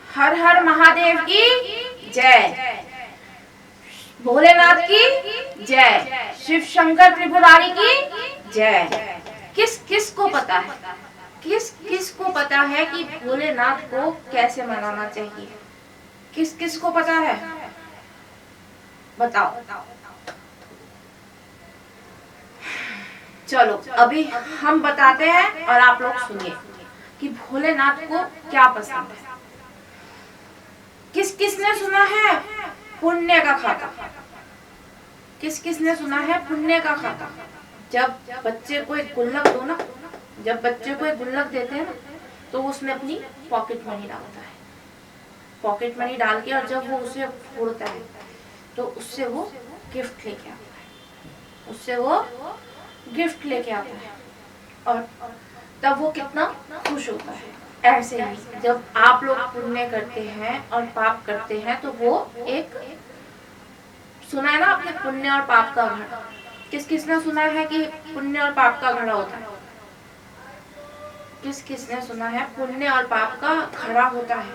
हर हर महादेव की जय, भोलेनाथ की जय, शिव शंकर त्रिपुरारी की जय। किस किस को पता है, किस किस को पता है कि भोलेनाथ को कैसे मनाना चाहिए? किस किस को पता है, बताओ। चलो अभी हम बताते हैं और आप लोग सुनिए कि भोलेनाथ को क्या पसंद है। किस किसने सुना है पुण्य का खाता? किस किसने सुना है पुण्य का खाता? जब बच्चे को एक गुल्लक दो ना, जब बच्चे को एक गुल्लक देते हैं ना, तो उसमें अपनी पॉकेट मनी डालता है, पॉकेट मनी डाल के, और जब वो उसे फोड़ता है तो उससे वो गिफ्ट लेके आता है, उससे वो गिफ्ट लेके आता है, और तब वो कितना खुश होता है। ऐसे ही जब आप लोग पुण्य करते हैं और पाप करते हैं तो वो एक, सुना है ना आपने पुण्य और पाप का घड़ा? किस किसने सुना है कि पुण्य और पाप का घड़ा होता है? किस किसने सुना है पुण्य और पाप का घड़ा होता है?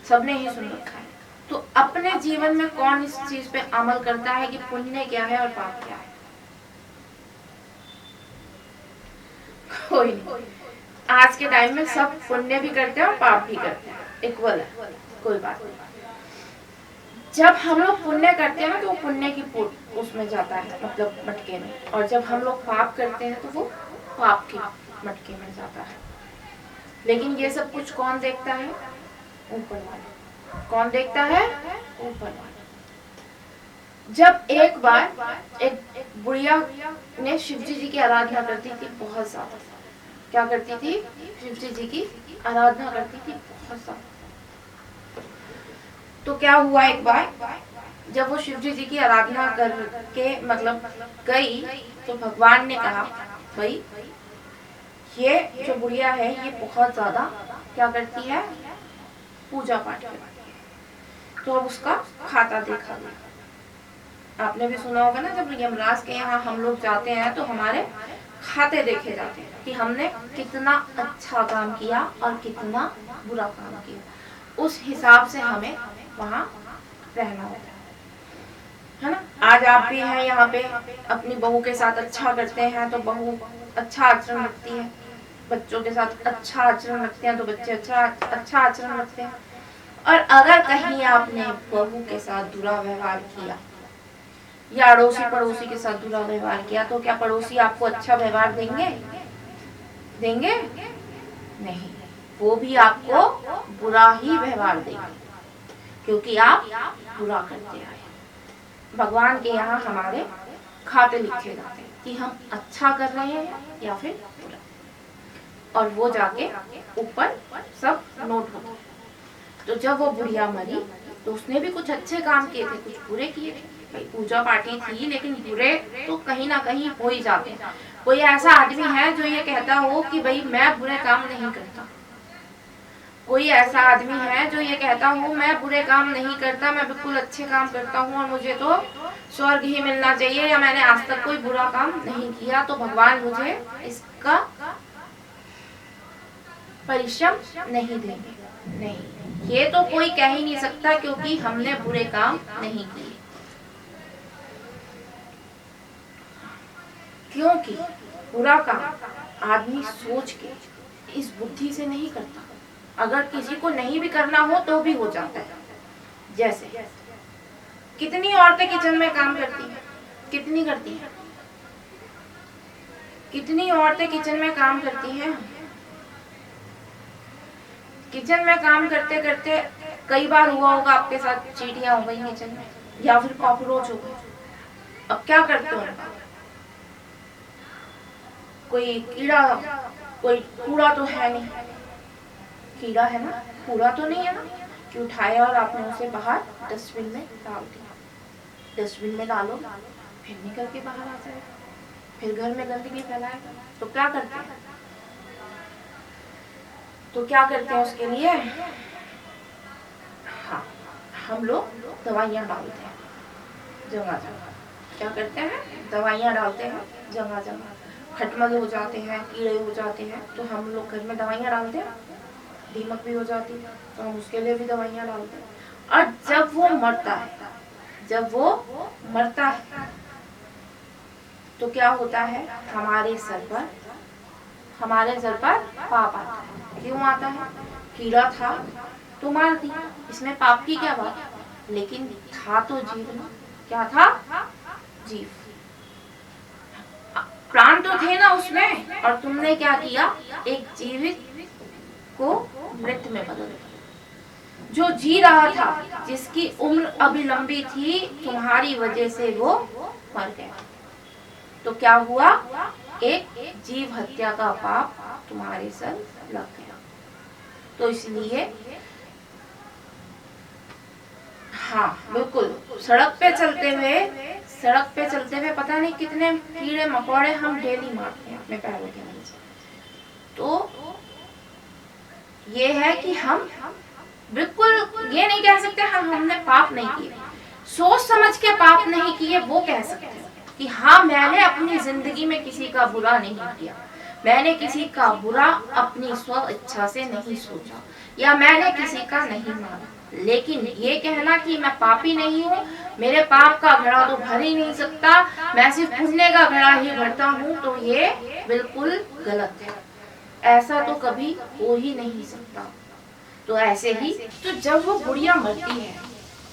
सबने ही सुन रखा है। तो अपने जीवन में कौन इस चीज पे अमल करता है कि पुण्य क्या है और पाप क्या है? कोई नहीं। आज के टाइम में सब पुण्य भी करते हैं और पाप भी करते हैं, इक्वल है, कोई बात नहीं। जब हम लोग पुण्य करते हैं ना तो वो पुण्य की उसमें जाता है, मतलब मटके में, और जब हम लोग पाप करते हैं तो वो पाप के मटके में जाता है। लेकिन ये सब कुछ कौन देखता है? ऊपर वाला। कौन देखता है? ऊपर वाला। जब एक बार एक बुढ़िया ने शिवजी जी की आराधना करती थी बहुत ज्यादा। क्या करती थी? शिवजी जी की आराधना करती थी बहुत ज्यादा। तो क्या हुआ, एक बार जब वो शिवजी जी की आराधना करके मतलब गई, तो भगवान ने कहा भाई ये जो बुढ़िया है ये बहुत ज्यादा क्या करती है? पूजा पाठ करती है। तो अब उसका खाता देखा गया। आपने भी सुना होगा ना, जब यमराज के यहाँ हम लोग जाते हैं तो हमारे खाते देखे जाते हैं कि हमने कितना अच्छा काम किया और कितना बुरा काम किया। उस हिसाब से हमें वहाँ रहना होता है ना। आज आप भी हैं यहाँ पे, अपनी बहू के साथ अच्छा करते हैं तो बहू अच्छा आचरण रखती है, बच्चों के साथ अच्छा आचरण रखते हैं तो बच्चे अच्छा आचरण रखते हैं। और अगर कहीं आपने बहू के साथ बुरा व्यवहार किया या अड़ोसी पड़ोसी के साथ बुरा व्यवहार किया, तो क्या पड़ोसी आपको अच्छा व्यवहार देंगे? देंगे नहीं, वो भी आपको बुरा ही व्यवहार देंगे, क्योंकि आप बुरा करते आए। भगवान के यहाँ हमारे खाते लिखे जाते हैं कि हम अच्छा कर रहे हैं या फिर बुरा, और वो जाके ऊपर सब नोट होते हैं। तो जब वो बुढ़िया मरी तो उसने भी कुछ अच्छे काम किए थे, कुछ बुरे किए थे। भाई पूजा पाठी थी, लेकिन बुरे तो कहीं ना कहीं हो ही जाते हैं। कोई ऐसा आदमी है जो ये कहता हो कि भाई मैं बुरे काम नहीं करता? कोई ऐसा आदमी है जो ये कहता हूँ मैं बुरे काम नहीं करता, मैं बिल्कुल अच्छे काम करता हूँ और मुझे तो स्वर्ग ही मिलना चाहिए, या मैंने आज तक कोई बुरा काम नहीं किया तो भगवान मुझे इसका परिश्रम नहीं देंगे? नहीं, ये तो कोई कह ही नहीं सकता, क्योंकि हमने बुरे काम नहीं किए। क्योंकि बुरा काम आदमी सोच के इस बुद्धि से नहीं करता। अगर किसी को नहीं भी करना हो तो भी हो जाता है। जैसे कितनी औरतें किचन में काम करती हैं? कितनी करती हैं? कितनी औरतें किचन में काम करती हैं? किचन में काम करते करते कई बार हुआ होगा आपके साथ चींटियां हो गई किचन में, या फिर कॉकरोच हो गए। अब क्या करते हो? कोई कीड़ा, कोई कूड़ा तो है नहीं, कीड़ा है ना, कूड़ा तो नहीं है ना, कि उठाया और आपने उसे बाहर डस्टबिन में डाल दिया। डस्टबिन में डालो, फिर निकल के बाहर आ जाए, फिर घर में गंदगी फैलाएगा। तो क्या करते हैं? तो क्या करते हैं उसके लिए? हाँ, हम लोग दवाइयाँ डालते हैं जगह जगह। क्या करते हैं? दवाइयाँ डालते हैं जगह जगह। खटमल हो जाते हैं, कीड़े हो जाते हैं, तो हम लोग घर में दवाइयाँ डालते हैं। दीमक भी हो जाती है, तो हम उसके लिए भी दवाइयाँ डालते हैं। और जब वो मरता है, जब वो मरता है तो क्या होता है, हमारे सर पर पाप आता है। क्यों आता है? कीड़ा था तो मार दिया, इसमें पाप की क्या बात, लेकिन था तो जीव ना। क्या था? जीव, प्राण तो थे ना उसमें, और तुमने क्या किया, एक जीवित को मृत में बदल दिया। जो जी रहा था, जिसकी उम्र अभी लंबी थी, तुम्हारी वजह से वो मर गया। तो क्या हुआ, एक जीव हत्या का पाप तुम्हारे सर लग गया। तो इसलिए हाँ बिल्कुल, सड़क पे चलते हुए पता नहीं कितने कीड़े मकोड़े हम डेली मारते हैं अपने पैरों के नीचे। तो ये है कि हम बिल्कुल ये नहीं कह सकते हमने पाप नहीं किए, सोच समझ के पाप नहीं किए वो कह सकते हैं कि हाँ मैंने अपनी जिंदगी में किसी का बुरा नहीं किया, मैंने किसी का बुरा अपनी स्व इच्छा से नहीं सोचा, या मैंने किसी का नहीं मारा। लेकिन ये कहना कि मैं पापी नहीं हूँ, मेरे पाप का घड़ा तो भर ही नहीं सकता, मैं सिर्फ पुण्य का घड़ा ही भरता हूँ, तो ये बिल्कुल गलत है। ऐसा तो कभी हो ही नहीं सकता। तो ऐसे ही तो जब वो बुढ़िया मरती है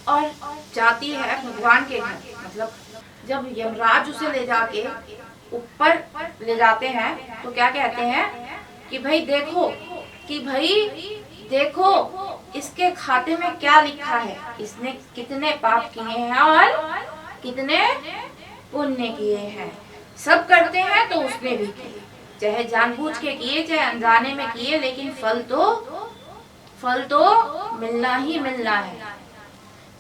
और जाती है भगवान के घर, मतलब जब यमराज उसे ले जाके ऊपर ले जाते हैं तो क्या कहते हैं कि भाई देखो इसके खाते में क्या लिखा है, इसने कितने पाप किए हैं और कितने पुण्य किए हैं। सब करते हैं तो उसने भी किए, चाहे जानबूझ के किए चाहे अनजाने में किए, लेकिन फल तो मिलना ही मिलना है।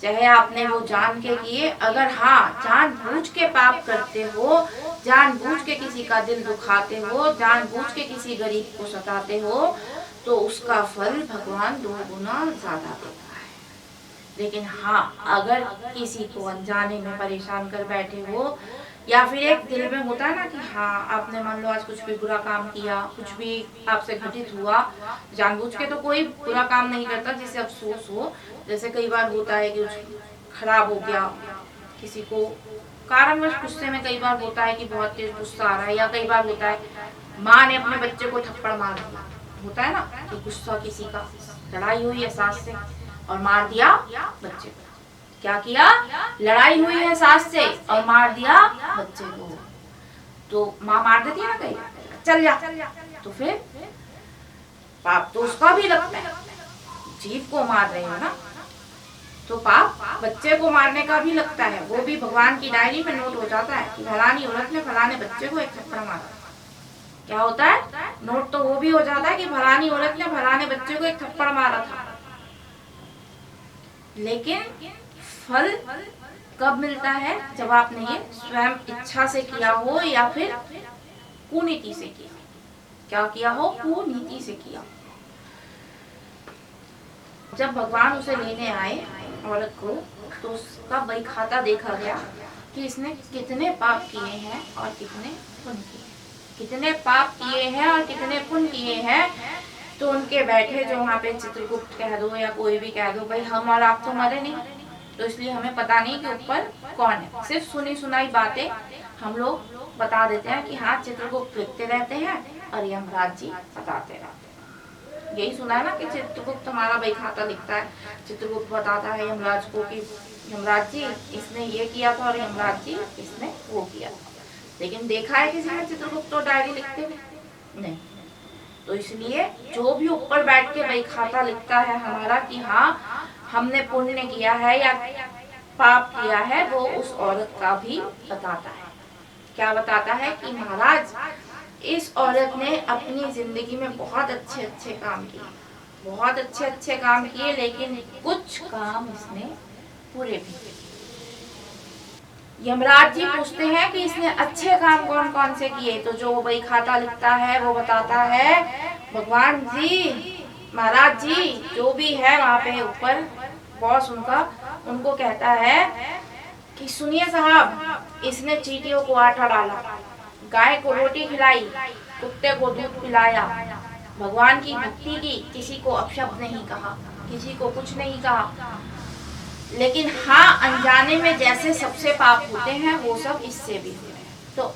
चाहे आपने वो जान के किए, अगर हाँ जानबूझ के पाप करते हो, जानबूझ के किसी का दिल दुखाते हो, जानबूझ के किसी गरीब को सताते हो, तो उसका फल भगवान 2 गुना ज्यादा देता है। लेकिन हाँ अगर किसी को अनजाने में परेशान कर बैठे हो, या फिर एक दिल में होता है ना कि हाँ आपने मान लो आज कुछ भी बुरा काम किया, कुछ भी आपसे घटित हुआ, जानबूझ के तो कोई बुरा काम नहीं करता जिससे अफसोस हो। जैसे कई बार होता है कि कुछ खराब हो गया, किसी को कारणवश गुस्से में कई बार होता है कि बहुत तेज गुस्सा आ रहा है, या कई बार होता है माँ ने अपने बच्चे को थप्पड़ मार दिया, होता है ना कि गुस्सा किसी का, लड़ाई हुई है सास से और मार दिया बच्चे को। क्या किया, लड़ाई हुई है सास से और मार दिया बच्चे को। तो माँ मार देती है ना, कहीं चल जा, तो फिर पाप तो उसका भी लगता है, जीव को मार रहे हो ना, तो पाप बच्चे को मारने का भी लगता है। वो भी भगवान की डायरी में नोट हो जाता है कि फलानी औरत ने फलाने बच्चे को एक थप्पड़ मारा। क्या होता है, नोट तो वो भी हो जाता है कि फलानी औरत ने फलाने बच्चे को एक थप्पड़ मारा था। लेकिन फल कब मिलता है, जब आपने ये स्वयं इच्छा से किया हो या फिर कुनीति से किया। क्या किया हो, कुनीति से किया। जब भगवान उसे लेने आए औरत को, तो उसका बही खाता देखा गया कि इसने कितने पाप किए हैं और कितने पुण्य किए, कितने पाप किए हैं और कितने पुण्य किए हैं। तो उनके बैठे जो वहाँ पे चित्रगुप्त कह दो या कोई भी कह दो, भाई हम और आप तो मरे नहीं, तो इसलिए हमें पता नहीं कि ऊपर कौन है। सिर्फ सुनी सुनाई बातें हम लोग बता देते हैं कि हाँ चित्रगुप्त लिखते रहते हैं और यमराज जी बताते रहते हैं। यही सुना है ना कि चित्रगुप्त हमारा बही खाता लिखता है, चित्रगुप्त बताता है यमराज को कि यमराज जी इसने ये किया था और यमराज जी इसने वो किया था। लेकिन देखा है किसी ने चित्रगुप्त तो डायरी लिखते हुए नहीं। तो इसलिए जो भी ऊपर बैठ के बही खाता लिखता है हमारा कि हाँ हमने पुण्य किया है या पाप किया है, वो उस औरत का भी बताता है। क्या बताता है कि महाराज इस औरत ने अपनी जिंदगी में बहुत अच्छे अच्छे काम किए, बहुत अच्छे अच्छे काम किए, लेकिन कुछ काम इसने पूरे भी। यमराज जी पूछते हैं कि इसने अच्छे काम कौन कौन से किए, तो जो बही खाता लिखता है वो बताता है भगवान जी, महाराज जी जो भी है वहाँ पे ऊपर बॉस उनका, उनको कहता है कि सुनिए साहब, इसने चींटियों को आटा डाला, गाय को रोटी खिलाई, कुत्ते को दूध पिलाया, भगवान की भक्ति की, किसी को अपशब्द नहीं कहा, किसी को कुछ नहीं कहा। लेकिन हाँ, अनजाने में जैसे सबसे पाप होते हैं वो सब इससे भी हुए हैं। तो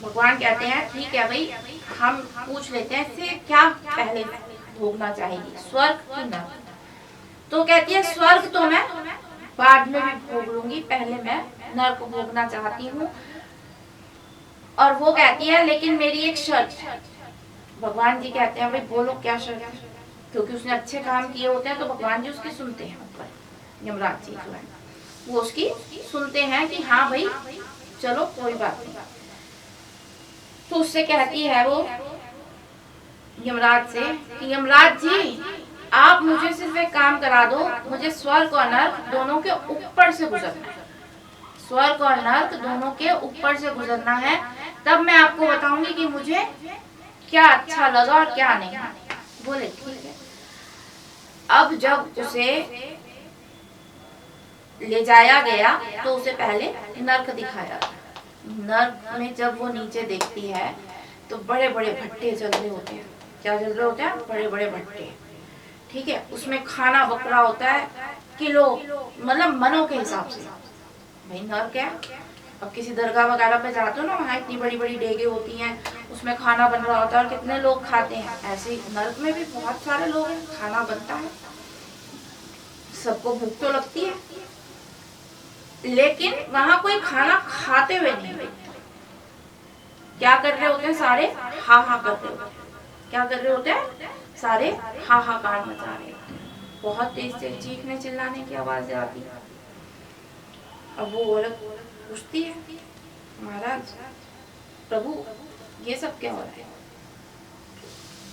भगवान कहते हैं ठीक है भाई, हम पूछ लेते हैं इससे क्या पहले भोगना चाहेगी, स्वर्ग की नरक? तो कहती है स्वर्ग तो मैं बाद में भी भोग लूंगी, पहले मैं नरक भोगना चाहती हूँ। और वो कहती है लेकिन मेरी एक शर्त है। भगवान जी कहते हैं भाई बोलो क्या शर्त है, क्योंकि उसने अच्छे काम किए होते हैं तो भगवान जी उसकी सुनते हैं। ऊपर यमराज जी जो है वो उसकी सुनते हैं कि हाँ भाई चलो कोई बात नहीं। तो उससे कहती है वो यमराज से कि यमराज जी आप मुझे सिर्फ एक काम करा दो, मुझे स्वर्ग और नर्क दोनों के ऊपर से गुजरना है, स्वर्ग और नर्क दोनों के ऊपर से गुजरना है, तब मैं आपको बताऊंगी कि मुझे क्या अच्छा लगा और क्या नहीं। बोले ठीक है। अब जब उसे ले जाया गया तो उसे पहले नर्क दिखाया। नर्क में जब वो नीचे देखती है तो बड़े बड़े भट्टे जल रहे होते हैं। क्या जल रहे होते हैं? बड़े बड़े भट्टे। ठीक है, उसमें खाना बक रहा होता है किलो, मतलब मनों के हिसाब से। भाई नर्क है, अब किसी दरगाह वगैरह पे जाते हो ना, वहाँ इतनी बड़ी बड़ी डेगे होती हैं, उसमें खाना बन रहा होता है और कितने लोग खाते हैं। ऐसे नर्क में भी बहुत सारे लोग हैं, खाना बनता है, सबको भूख तो लगती है, लेकिन वहां कोई खाना खाते हुए नहीं देखता। क्या कर रहे होते हैं सारे? हाहा कर रहे होते हैं। क्या कर रहे होते हैं सारे? हाहाकार मचा रहे होते हैं, बहुत तेज से चीखने चिल्लाने की आवाजें आती है। अब वो औरत पूछती है महाराज प्रभु ये सब क्या हो रहा है?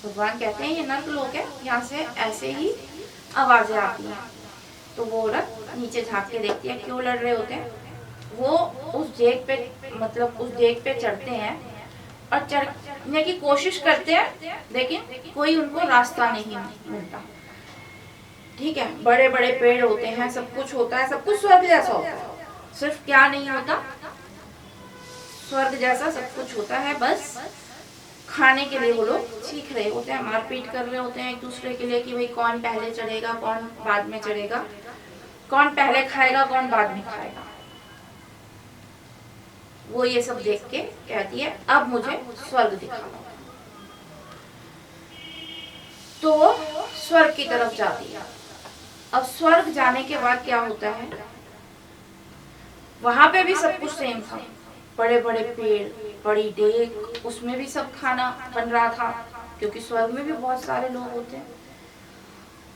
भगवान कहते हैं ये नर्क लोक है, यहाँ से ऐसे ही आवाजें आती हैं। तो वो औरत नीचे झांक के देखती है, क्यों लड़ रहे होते हैं? वो उस डेग पे, मतलब उस डेग पे चढ़ते हैं और चढ़ने की कोशिश करते हैं, लेकिन कोई उनको रास्ता नहीं मिलता। ठीक है, बड़े बड़े पेड़ होते हैं, सब कुछ होता है, सब कुछ स्वर्ग जैसा होता है, सिर्फ क्या नहीं होता? स्वर्ग जैसा सब कुछ होता है, बस खाने के लिए वो लोग सीख रहे होते हैं, मारपीट कर रहे होते हैं एक दूसरे के लिए कि भाई कौन पहले चढ़ेगा, कौन बाद में चढ़ेगा, कौन पहले खाएगा, कौन बाद में खाएगा। वो ये सब देख के कहती है अब मुझे स्वर्ग दिखाओ। तो वो स्वर्ग की तरफ जाती है। अब स्वर्ग जाने के बाद क्या होता है? वहां पे भी सब कुछ सेम था, बड़े बड़े पेड़, बड़ी डेग, उसमें भी सब खाना बन रहा था, क्योंकि स्वर्ग में भी बहुत सारे लोग होते हैं।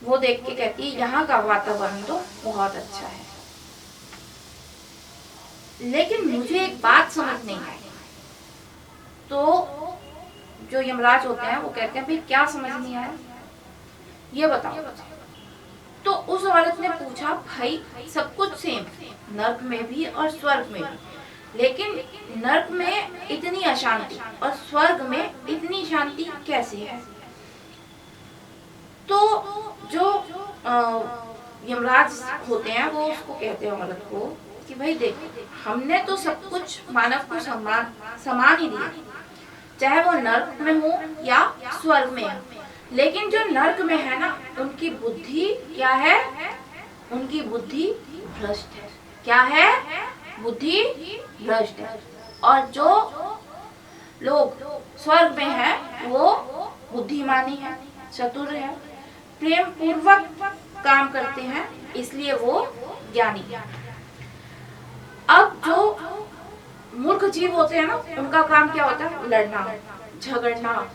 वो देख के कहती है यहाँ का वातावरण तो बहुत अच्छा है, लेकिन मुझे एक बात समझ नहीं आई। तो जो यमराज होते हैं वो कहते हैं भाई क्या समझ नहीं आया, ये बताओ। तो उस औरत ने पूछा भाई सब कुछ सेम, नर्क में भी और स्वर्ग में भी, लेकिन नर्क में इतनी अशांति और स्वर्ग में इतनी शांति कैसे है? तो जो यमराज होते हैं वो उसको कहते हैं औरत को कि भाई देख, हमने तो सब कुछ मानव को समान ही दिया, चाहे वो नर्क में हो या स्वर्ग में हो, लेकिन जो नर्क में है ना उनकी बुद्धि क्या है? उनकी बुद्धि भ्रष्ट है। क्या है? बुद्धि भ्रष्ट है। और जो लोग स्वर्ग में है वो बुद्धिमानी है, चतुर है, प्रेम पूर्वक काम करते हैं, इसलिए वो ज्ञानी है। अब जो मूर्ख जीव होते हैं ना उनका काम क्या होता है? लड़ना, झगड़ना,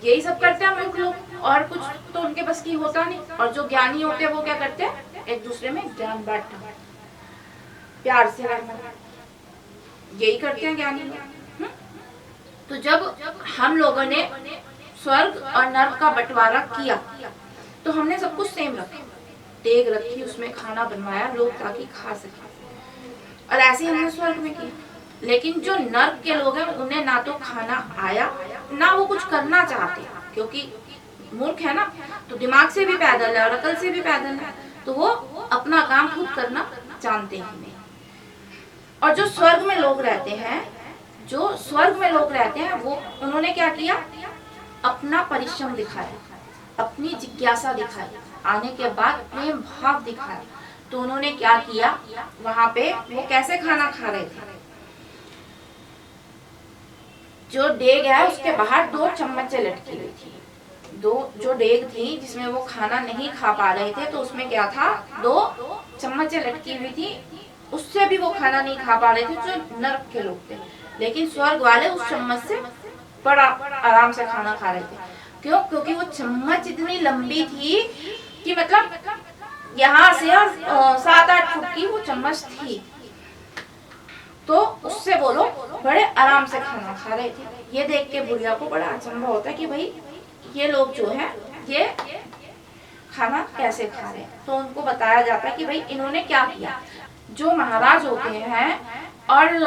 यही सब करते हैं मूर्ख लोग, और कुछ तो उनके बस की होता नहीं। और जो ज्ञानी होते हैं वो क्या करते हैं? एक दूसरे में ज्ञान बांटना, प्यार से रहना, यही करते हैं ज्ञानी लोग। तो जब हम लोगों ने स्वर्ग और नर्क का बंटवारा किया तो हमने सब कुछ सेम रखा, देग रखी, उसमें खाना बनवाया लोग ताकि खा सके, और ऐसे ही हमने स्वर्ग में किया। लेकिन जो नर्क के लोग हैं उन्हें ना तो खाना आया, ना वो कुछ करना चाहते, क्योंकि मूर्ख है ना, तो दिमाग से भी पैदल है और अकल से भी पैदल है, तो वो अपना काम खुद करना जानते ही नहीं। और जो स्वर्ग में लोग रहते हैं, जो स्वर्ग में लोग रहते हैं, वो उन्होंने क्या किया? अपना परिश्रम दिखाया, अपनी जिज्ञासा दिखाई, आने के बाद प्रेम भाव दिखाया। तो उन्होंने क्या किया, वहां पे वो कैसे खाना खा रहे थे, जो डेग है उसके बाहर 2 चम्मचें लटकी हुई थी। दो जो डेग थी जिसमें वो खाना नहीं खा पा रहे थे, तो उसमें क्या था, 2 चम्मचें लटकी हुई थी, उससे भी वो खाना नहीं खा पा रहे थे जो नरक के लोग थे। लेकिन स्वर्ग वाले उस चम्मच से बड़ा आराम से खाना खा रहे थे। क्यों? क्योंकि वो चम्मच इतनी लंबी थी कि मतलब यहाँ से 7-8 फुट की वो चम्मच थी, तो उससे वो लोग बड़े आराम से खाना खा रहे थे। ये देख के बुढ़िया को बड़ा अचंभा होता है कि भाई ये लोग जो है ये खाना कैसे खा रहे हैं। तो उनको बताया जाता है कि भाई इन्होंने क्या किया। जो महाराज होते हैं और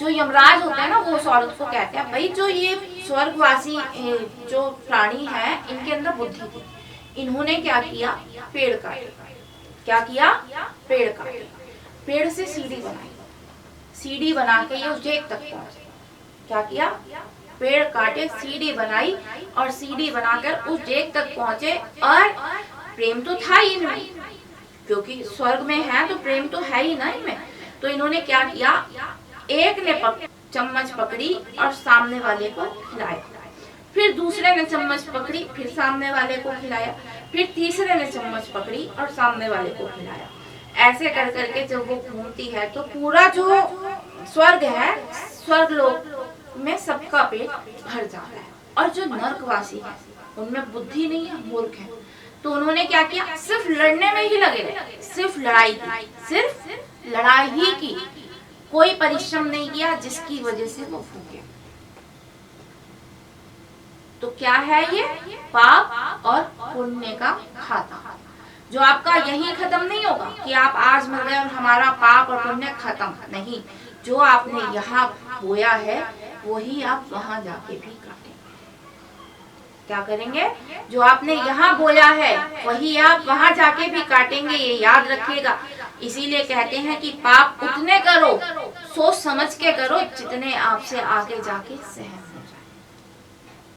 जो यमराज होते हैं ना, वो उस औरत को कहते हैं भाई जो ये स्वर्गवासी जो प्राणी है इनके अंदर बुद्धि थी, इन्होंने क्या किया, पेड़ काटे। क्या किया? पेड़ काटे। पेड़ से सीढ़ी बनाई, सीढ़ी बना के ये उस डेग तक पहुंचे। क्या किया? पेड़ काटे, सीढ़ी बनाई और सीढ़ी बनाकर उस डेग तक पहुंचे। और प्रेम तो था ही नहीं, क्योंकि स्वर्ग में है तो प्रेम तो है ही ना इनमें। तो इन्होंने क्या किया, एक ने चम्मच पकड़ी और सामने वाले को खिलाया, फिर दूसरे ने चम्मच पकड़ी, फिर सामने वाले को खिलाया, फिर तीसरे ने चम्मच पकड़ी और सामने वाले को खिलाया। ऐसे कर करके जब वो घूमती है तो पूरा जो स्वर्ग है, स्वर्ग लोक में सबका पेट भर जाता है। और जो नरकवासी है उनमें बुद्धि नहीं है, मूर्ख है। तो उन्होंने क्या किया, सिर्फ लड़ने में ही लगे रहे, सिर्फ लड़ाई की, सिर्फ लड़ाई ही की, कोई परिश्रम नहीं किया जिसकी वजह से वो फूके। तो क्या है ये? पाप और पुण्य का खाता, जो आपका यही खत्म नहीं होगा कि आप आज मर गए और हमारा पाप और पुण्य खत्म नहीं। जो आपने यहाँ बोया है वही आप वहां जाके भी काटेंगे। क्या करेंगे? जो आपने यहाँ बोया है वही आप वहां जाके भी काटेंगे, ये याद रखिएगा। इसीलिए कहते हैं कि पाप उतने करो, सोच समझ के करो जितने आपसे आगे जाके सहन